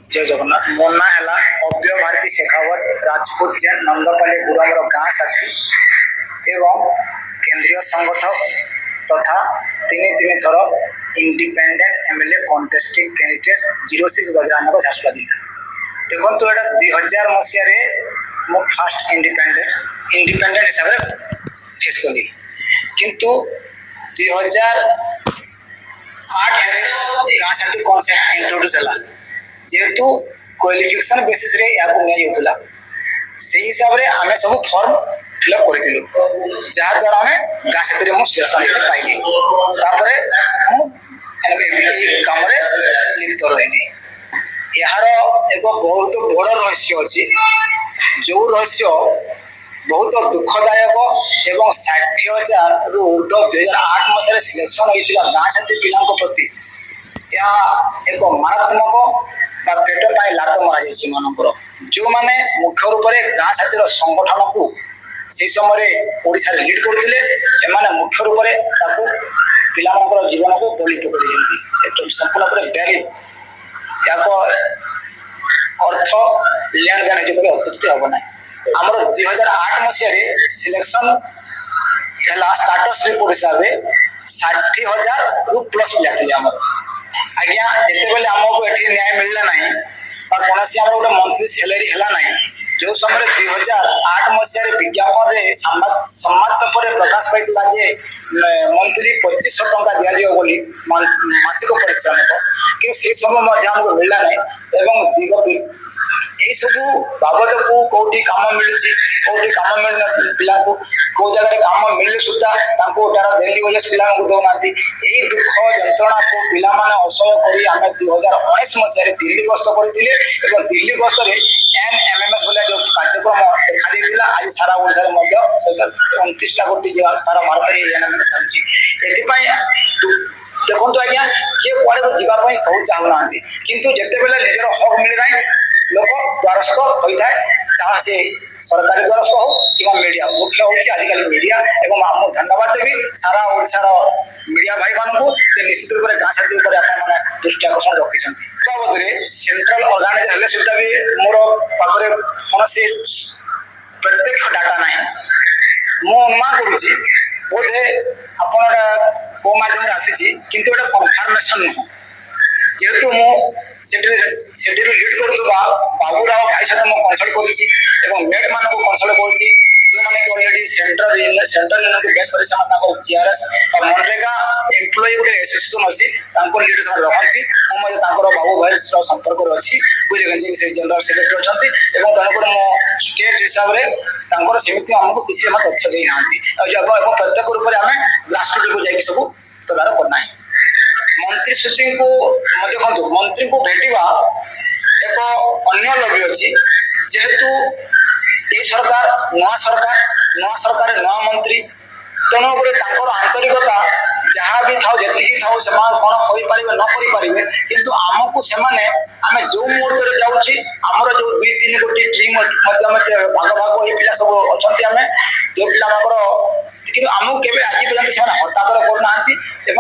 जय जगन्नाथ। मो ना है अव्य भारती शेखावत राजपूत जैन नंदपाली गुड़ामर गाँ साथी एवं केंद्रीय संगठक तथा तीन थर independent MLA contesting candidate 06 Brajrajnagar Jharsuguda जिला। देखो यहाँ 2000 मसीह मो फास्ट इंडिपेंडेंट हिसाब से फेस कली किंतु 2008 गाँ साथी कॉन्सेप्ट इंट्रोड्यूस है जेहेतु क्वालिफिकेशन बेसिस रे या निया से हिसाब से आम सब फॉर्म फिलअप करूँ जहाद्वारा आम गाँ साथी मुझे सिलेक्शन पाइली कम लिप्त रही। यार एक बहुत बड़ रहस्य अच्छी जो रहस्य बहुत दुखदायक एवं 60,000 रु ऊर्ध 2008 मसीह सिलेक्शन होता गाँ साथी पिला प्रति यह एक मारात्मक पेट पाई लात मरा मानकर जो मैंने मुख्य रूप से गाँ साथी संगठन को से समय ओडिशा रे लीड करते एमाने मुख्य रूप से पिला जीवन को बलि पकड़ संपूर्ण वैलिड या अर्थ लेन देन अत्युक्ति हम ना आमर 2008 मसीह सिलेक्शन स्टाटस रिपोर्ट हिसाब से 60,000 रु प्लस पिला आमर आज्ञा जिते आमको ये न्याय मिलला ना कौन गोटे मंथली सैलरी है ना जो समय 2008 मसीह विज्ञापन संवाद पेपर प्रकाश पाई जे मंथली 2500 टंका दिज्व बोली मासिक परिश्रमिक कि से समय आमको मिलला ना दिग यही सब बाबद को कौटी कम मिलूँ कौटी कम मिलना पिला कौ जगह काम मिलने सुधा डेली वेजेस पिला दौना यही दुख जंत्रणा को पिला असह्य कर आम 2019 मसीह दिल्ली गस्त करते दिल्ली गस्त NMMS बोले जो कार्यक्रम देखा देता आज सारा ओडिशा 29टा कोटी सारा भारत में NMMS चलती देखो आज्ञा किए कड़े जावाई कहूँ चाहूना कितु जिते बेले निजर हक मिले ना लोक द्वारस्थ होता है चाहे से सरकारी द्वारस्थ हो कि मीडिया मुख्य हूँ आजिकल मीडिया एवं आम धन्यवाद देवी सारा ओडिशार मीडिया भाई मानू निश्चित रूप से गाँ साथी दृष्टि आकर्षण रखी बाबद सेंट्रल ऑर्गेनाइजर हेल्ले सुधा भी मोर पाखे कौन प्रत्यक्ष डाटा ना मु अनुमान करुच्ची बोधे आपड़ा कौ मध्यम आसी किंतु एटा कनफर्मेशन नुह जेहेतु मुझे लीड करुवा बाबूराव भाई सहित मुझे कनसल्ट कर मेट मान कनसल्ट कर जो मैंने कि ऑलरेडी सेंट्रल यूनियन को बेस कर जीआरएस और मनरेगा एम्प्लॉय गोटे एसोसिएशन अच्छी लीड से रखती मुझे बाबू भाई संपर्क अच्छी बुझे से जनरल सेक्रेटरी अच्छा तेणुक मो स्टेट हिसाब से सेमती आमको किसी तथ्य देना प्रत्येक रूप से आम ग्रासरूट को जाकि सब तदारख करना मंत्री श्रुति को देखो मंत्री को भेटा एक अन्य लबी अच्छी जेहेतु ये सरकार नुआ सरकार नुआ मंत्री तेणुक आंतरिकता जहाँ भी था जी था कौन करें न करें किंतु आमको से आम जो मुहूर्त में जाऊँगी आमर जो 2-3 कोटी टीम भाग भाग ये पिला सब अच्छा आम जो पिला कि आमको केवे आज पर्यटन से हस्ताक्षर करना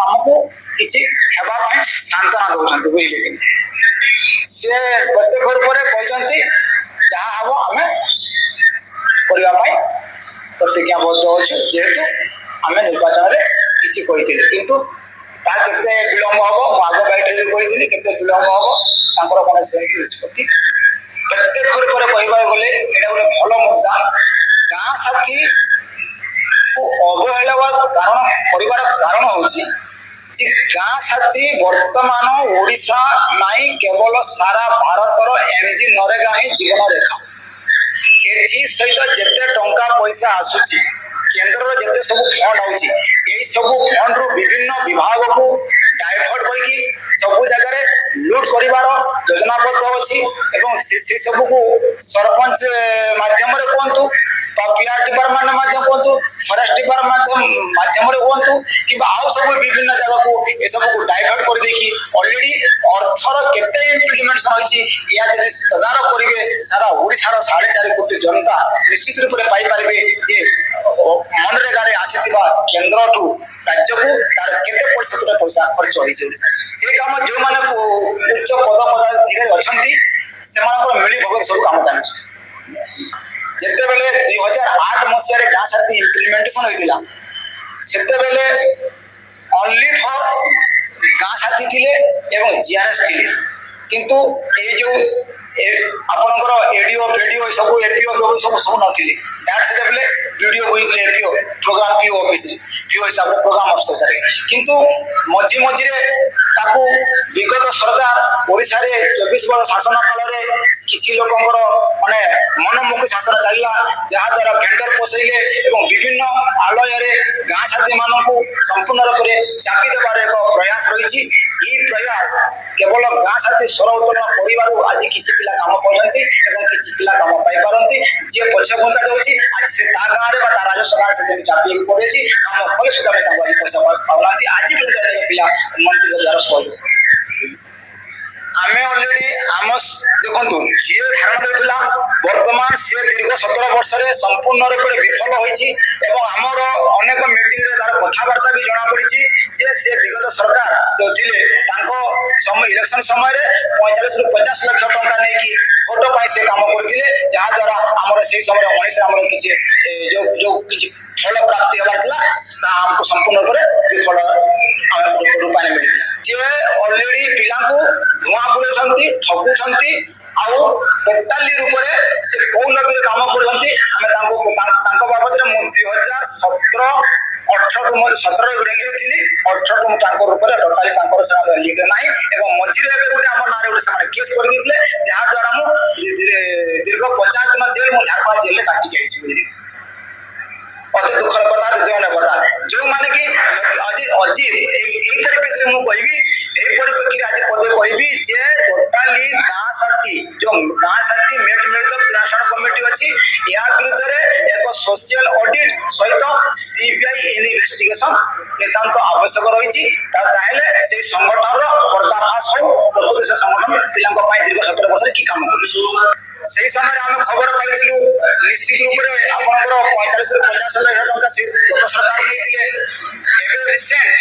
आमको किसी सांत्वना दौरान बुझे कि सी प्रत्येक रूप से कहते जहाँ हम आम करने प्रतिज्ञाबद्ध अच्छे जेहेतु आम निर्वाचन में किसी कही कितु केते विलम्ब हम आग बैठे कही केते विलम्ब हम कौन से निष्पत्ति प्रत्येक रूप से कहवा गले यहाँ गोटे भल मुद्दा गाँ साथी को अवहेला कारण हूँ गाँ साथी वर्तमान ओडिशा नाई केवल सारा भारतर एमजी नरेगा ही जीवन रेखा एठी सहित जिते टंका पैसा आसूची केंद्र जिते सब फंड आउची यही सब फंड रु विभिन्न विभाग को डाइवर्ट करके सब जगह लुट कर योजनाबद्ध अच्छी से सब को सरपंच माध्यम कहतु पीआर डिपार्टमेंट कहतु फरेस्ट डिपार्टमेंट माध्यम कहतु कि आउ सब विभिन्न जगह को ये सब को डाइवर्ट कर देखी ऑलरेडी अर्थर केते इम्प्लीमेंटेशन होइछि या जदि तदारख करेंगे सारा ओडिशार 4.5 कोटी जनता निश्चित रूप से पाइपारे जे मनरेगा आसीथिबा केंद्र ठू राज्य को तार केते प्रतिशत पैसा खर्च होइछि ओडिशा ए काम जो माने उच्च पद पदाधिकारी अछंती मिली भगत सब काम चलुଛି ଯେତେବେଳେ 2008 ମସିହାରେ ଗାଁ ସାଥୀ ଇମ୍ପ୍ଲିମେଣ୍ଟେସନ ହୋଇଥିଲା ସେତେବେଳେ ଓନ୍ଲି ଫର ଗାଁ ସାଥୀ ଥିଲେ ଏବଂ ଜିଆରଏସ୍ ଥିଲେ କିନ୍ତୁ ଏଇ ଯୋଉ ଆପଣଙ୍କର ଏଡିଓ ଭିଡିଓ ସବୁ ଏପିଓ ସବୁ ସବୁ ନଥିଲେ ଡାଇରେକ୍ଟ ସେତେବେଳେ ଭିଡିଓ ହୋଇଥିଲେ ଏପିଓ ପ୍ରୋଗ୍ରାମ ପିଓ ଅଫିସରେ ପିଓ ହିସାବରେ ପ୍ରୋଗ୍ରାମ ଅଫିସରେ କିନ୍ତୁ ମଝିରେ ତାକୁ ବିଗତ ସରକାର ଓଡ଼ିଶାରେ 24 ବର୍ଷ ଶାସନ କାଳରେ କିଛି ଲୋକଙ୍କର ମାନେ ମନମୁଖୀ ଶାସନ ଚାଲିଲା ଯାହାଦ୍ୱାରା ଭେଣ୍ଡର ପୋଷେଇଲେ ଏବଂ ବିଭିନ୍ନ ଆଳୟରେ ଗାଁ ସାଥୀମାନଙ୍କୁ ସମ୍ପୂର୍ଣ୍ଣ ରୂପରେ ଚାପି ଦେବାର ଏକ ପ୍ରୟାସ ରହିଛି এই প্রয়াস কেবল গাঁ সাথী স্বর উত্তোলন করিবারু আজ কিছু পিলা কাম করতে এবং কিছু পিলা কাম পাইপারନ୍ତି যে পছঘুঁচা দেଉଛି আজ সে তা গাঁরে বা তা রাজস্ব গাঁরে সে চাপিয়ে পড়েছি কাম করে সুদ্ধা তাকে আজ পয়সা পাওনাহাନ୍ତି আজ পর্যন্ত পিলা মন্ত্রীর দ্বারা সহযোগ ଆମେ ଅଲରେଡି ଆମ ଦେଖନ୍ତୁ ଯିଏ ଧାରଣା ଦେଉଥିଲା ବର୍ତ୍ତମାନ ସେ ଦୀର୍ଘ 17 ବର୍ଷରେ ସମ୍ପୂର୍ଣ୍ଣ ରୂପରେ ବିଫଳ ହୋଇଛି ଏବଂ ଆମର ଅନେକ ମିଟିଂରେ ତାର କଥାବାର୍ତ୍ତା ବି ଜଣାପଡ଼ିଛି ଯେ ସେ ବିଗତ ସରକାର ଯେଉଁ ଥିଲେ ତାଙ୍କ ଇଲେକ୍ସନ ସମୟରେ 45 ରୁ 50 ଲକ୍ଷ ଟଙ୍କା ନେଇକି ଭୋଟ ପାଇଁ ସେ କାମ କରିଥିଲେ ଯାହାଦ୍ୱାରା ଆମର ସେହି ସମୟରେ ମଣିଷ ଆମର କିଛି ଯେଉଁ କିଛି ଫଳ ପ୍ରାପ୍ତି ହେବାର ଥିଲା ତାହା ଆମକୁ ସମ୍ପୂର୍ଣ୍ଣ ରୂପରେ ବିଫଳ ରୂପାରେ ମିଳିଥିଲା ଯେ ଅଲରେଡି ପିଲାଙ୍କୁ ଧୂଆଁ ବୁଲଉଛନ୍ତି ଠକୁଛନ୍ତି ଆଉ ଟୋଟାଲି ରୂପରେ ସେ କୋଉ ନବୀରେ କାମ କରୁଛନ୍ତି ଆମେ ତାଙ୍କ ବାବଦରେ ମୁଁ 2017-18 ମୁଁ 17 ରେଲିରେ ଥିଲି 18 ତାଙ୍କ ରୂପରେ ଟୋଟାଲି ତାଙ୍କର ସେ ଲିଗ୍ ନାହିଁ ଏବଂ ମଝିରେ ଏବେ ଗୋଟେ ଆମ ନାଁରେ ଗୋଟେ ସେମାନେ କେସ୍ କରିଦେଇଥିଲେ ଯାହାଦ୍ୱାରା ମୁଁ ଦୀର୍ଘ 50 ଦିନ ଜେଲ୍ ମୁଁ ଝାରପଡ଼ା ଜେଲରେ କାଟିକି ଆସିଛି ବୋଲି ଅତି ଦୁଃଖର କଥା ଦ୍ୱିତୀୟ କଥା ଯେଉଁମାନେ କି ଅଜିତ ଏଇ ପରିପ୍ରେକ୍ଷୀରେ ମୁଁ କହିବି এই পরিপ্রেক্ষিতে আজ পদে কহিবি যে টোটালি গাঁ সাথী যে গাঁ সাথী মেট মিলিত ক্রিয়াশীল কমিটি অছি ইয়া বিরুদ্ধে এক সোশিয়াল অডিট সহিত সিবিআই ইনভেস্টিগেশন নিতান্ত আবশ্যক রয়েছে তাহলে সেই সংগঠনর পর্দাফাশ হো প্রকৃত সে সংগঠন পিলাঙ্ক পাই দীর্ঘ 17 বছর কি কাম করছে সেই সময় আমি খবর পাইলু নিশ্চিত রূপে আপনার 45 ରୁ 50 লক্ষ টঙ্কা সে গত সরকার নিয়ে এবে রিসেন্ট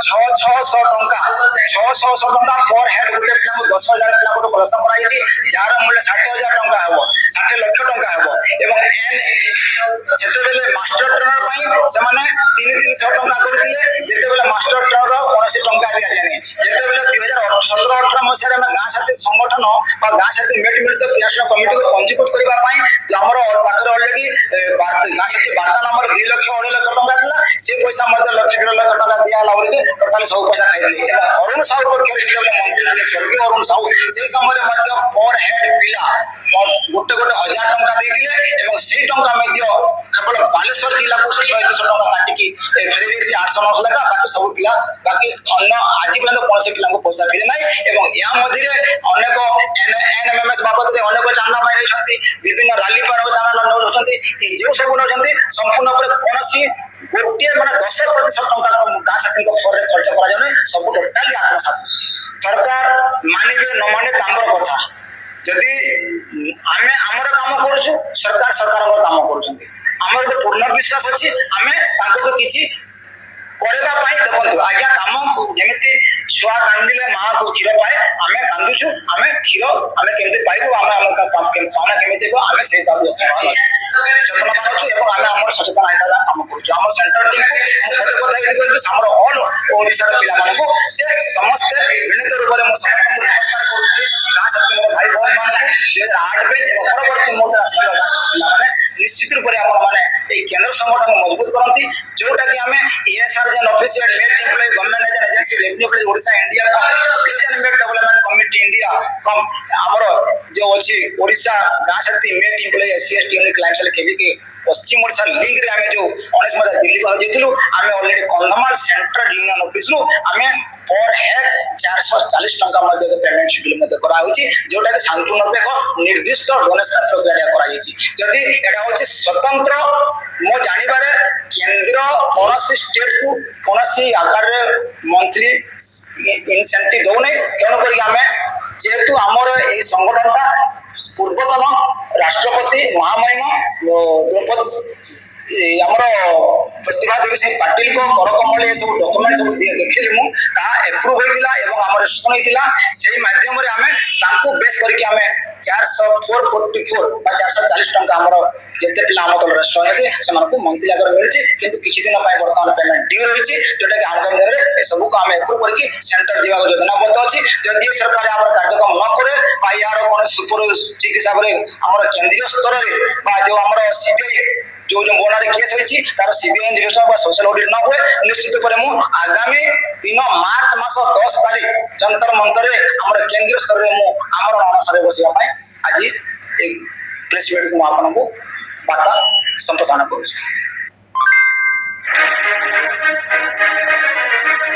600 টঙ্কা 600 টঙ্কা পর হেড গোটে পিলা 10,000 পিলা গোটে কলেকশন করা যার মূল্য 60,000 টঙ্কা হব 60 লক্ষ টঙ্কা হব এবং সেতবেলে মাস্টার ট্রেনর পাই সেমানে 300 টঙ্কা করিলে যেতবেলে মাস্টার ট্রেনর কৌশি টঙ্কা দিয়া যায়নি যেতবেলে 2017-18 মସିହାରେ ଆମେ ଗାଁ ସାଥୀ ସଂଗଠନ বা ଗାଁ ସାଥୀ মেট মিলিত ক্রিয়াশীল কমিটিକୁ ପଞ୍ଜୀକୃତ କରିବା ପାଇଁ ଆମର ପାଖରେ ଅଲରେଡି ଗାଁ ସାଥୀ ବାର୍ତ୍ତା ନମ୍ବର 2 ଲକ୍ଷ 2.5 ଲକ୍ଷ ଟଙ୍କା ଥିଲା ସେ ପଇସା ମଧ୍ୟ ଲକ୍ଷ 1.5 ଲକ୍ଷ ଟଙ୍କା ଦିଆହେଲା ବୋଲି ଟୋଟାଲି ସବୁ ପଇସା ଖାଇଦେଲେ ଏବଂ ଅରୁଣ ସାହୁ ପକ୍ଷରେ ଯେତେବେଳେ ମନ୍ତ୍ରୀ ଥିଲେ ସ୍ୱର୍ଗୀୟ ଅରୁଣ ସାହୁ ସେହି ସମୟରେ ମଧ୍ୟ ପର ହେଡ୍ ପିଲା ଗୋଟେ 1,000 ଟଙ୍କା ଦେଇଥିଲେ ଏବଂ ସେଇ ଟଙ୍କା ମଧ୍ୟ କେବଳ ବାଲେଶ୍ୱର ଜିଲ୍ଲାକୁ 100-200 ଟଙ୍କା କାଟିକି ଫେରେଇ ଦେଇଥିଲେ 800-900 ଲେଖା ବାକି ସବୁ ପିଲା ବାକି ଅନ୍ୟ ଆଜି ପର୍ଯ୍ୟନ୍ତ କୌଣସି ପିଲାଙ୍କୁ ପଇସା ଫେରେ ନାହିଁ ଏବଂ ଏହା ମଧ୍ୟରେ ଅନେକ ଏନଏମଏମଏସ୍ ବାବଦରେ ଅନେକ ଚାନ୍ଦା ପାଇ ନେଉଛନ୍ତି ବିଭିନ୍ନ ରାଲି ପାଇଁ ଚାନ୍ଦା ନେଉଛନ୍ତି এই ଯେଉଁ ସବୁ ନେଉଛନ୍ତି ସମ୍ପୂର୍ଣ୍ଣ ଉପରେ କୌଣସି ଗୋଟିଏ ମାନେ 10% ଟଙ୍କା ଗାଁ ସାଥୀଙ୍କ ଫରରେ ଖର୍ଚ୍ଚ କରାଯାଉନି ସବୁ ଟୋଟାଲି ଆତ୍ମସାତ ସରକାର ମାନିବେ ନ ମାନେ ତାଙ୍କର କଥା ଯଦି ଆମେ ଆମର କାମ କରୁଛୁ ସରକାର ସରକାରଙ୍କ କାମ କରୁଛନ୍ତି ଆମର ଗୋଟେ ପୂର୍ଣ୍ଣ ବିଶ୍ୱାସ ଅଛି ଆମେ ତାଙ୍କଠୁ କିଛି କରିବା ପାଇଁ ଦେଖନ୍ତୁ ଆଜ୍ଞା କାମ ଯେମିତି ଛୁଆ କାନ୍ଦିଲେ ମାଆକୁ କ୍ଷୀର ପାଏ ଆମେ କାନ୍ଦୁଛୁ ଆମେ କ୍ଷୀର ଆମେ କେମିତି ପାଇବୁ ଆମେ ପାଉନା କେମିତି ହେବ ଆମେ ସେଇ ଯତ୍ନ ମାରୁଛୁ ଏବଂ ଆମେ ଆମର ସଚେତନ ହିସାବରେ କାମ କରୁଛୁ ଆମ ସେଣ୍ଟର ଟିମ୍କୁ ଗୋଟେ କଥା ଏଠି କହିବି ଆମର ଅଲ୍ ଓଡ଼ିଶାର ପିଲାମାନଙ୍କୁ ସେ ସମସ୍ତେ ମିଳିତ ରୂପରେ ମୁଁ ସମସ୍ତଙ୍କୁ ନମସ୍କାର କରୁଛି ଗାଁ ସାଥୀ ମୋ ଭାଇ ଭଉଣୀମାନଙ୍କୁ 2008 ବେଚ୍ ଏବଂ ପରବର୍ତ୍ତୀ ମୁହୂର୍ତ୍ତରେ ଆସିଥିବା ପିଲାମାନେ ନିଶ୍ଚିତ ରୂପରେ ଆପଣମାନେ এই কেন্দ্র সংগঠন মজবুত করতে যেটাকি আমি এএসআর যেন official mate employee government agency revenue প্লেজ Odisha India mate development committee India কম আমার যে অছি ওড়িশা গাঁ সাথী mate employee SC ST unit client केबी पश्चिम ओडिशा लिंक रे आमे जो 19 मजा दिल्ली को जेतिलु आमे already Kandhamal central union office रु आमे पर हेड 440 टंका मध्ये पेमेंट शेड्यूल मध्ये करा होची जोटा कि संपूर्ण रूपे एक निर्दिष्ट डोनेशन प्रक्रिया करा होची यदि एटा होची स्वतंत्र मो जानिबारे केंद्र कोनसी स्टेट को कोनसी आकार रे मंथली इनसेंटिव दउने केन करी आमे जेतु हमर ए संगठनटा पूर्वतन राष्ट्रपति महामहिम द्रौपदी ଆମର ପ୍ରତିଭା ଦେବୀ ସିଂ ପାଟିଲଙ୍କ କରକମଳ ଏ ସବୁ ଡକୁମେଣ୍ଟ ସବୁ ଦେଖିଲି ମୁଁ ତାହା ଏପ୍ରୁଭ୍ ହୋଇଥିଲା ଏବଂ ଆମର ରେଜିଷ୍ଟ୍ରେସନ ହୋଇଥିଲା। ସେଇ ମାଧ୍ୟମରେ ଆମେ ତାଙ୍କୁ ବେସ୍ କରିକି ଆମେ 444 ବା 440 ଟଙ୍କା ଆମର ଯେତେ ପିଲା ଆମ ଦଳ ରେଜିଷ୍ଟର ହୋଇଛି ସେମାନଙ୍କୁ ମନ୍ଥଲି ଆକାରରେ ମିଳିଛି। କିନ୍ତୁ କିଛି ଦିନ ପାଇଁ ବର୍ତ୍ତମାନ ପେମେଣ୍ଟ ଡ୍ୟୁ ରହିଛି, ଯୋଉଟାକି ଆଗାମୀ ଦିନରେ ଏସବୁକୁ ଆମେ ଏପ୍ରୁଭ୍ କରିକି ସେଣ୍ଟର ଯିବାକୁ ଯୋଜନାବଦ୍ଧ ଅଛି। ଯଦି ସରକାର ଆମର କାର୍ଯ୍ୟକ୍ରମ ନ କରେ ବା ଏହାର କୌଣସି ସୁପର ଚିଫ୍ ହିସାବରେ ଆମର କେନ୍ଦ୍ରୀୟ ସ୍ତରରେ ବା ଯେଉଁ ଆମର ସିବିଆଇ जो मोनारे केस होती तार सीबीआई इन्वेस्टिगेशन बा सोशल ऑडिट न हुए निश्चित करे मु आगामी दिन मार्च मास 10 तारीख जंतर मंतरे हमर केंद्रीय स्तर रे मु हमर अनसरे बसिया पाए आज एक प्रेस मीट को आपन को वार्ता संप्रसारण करू।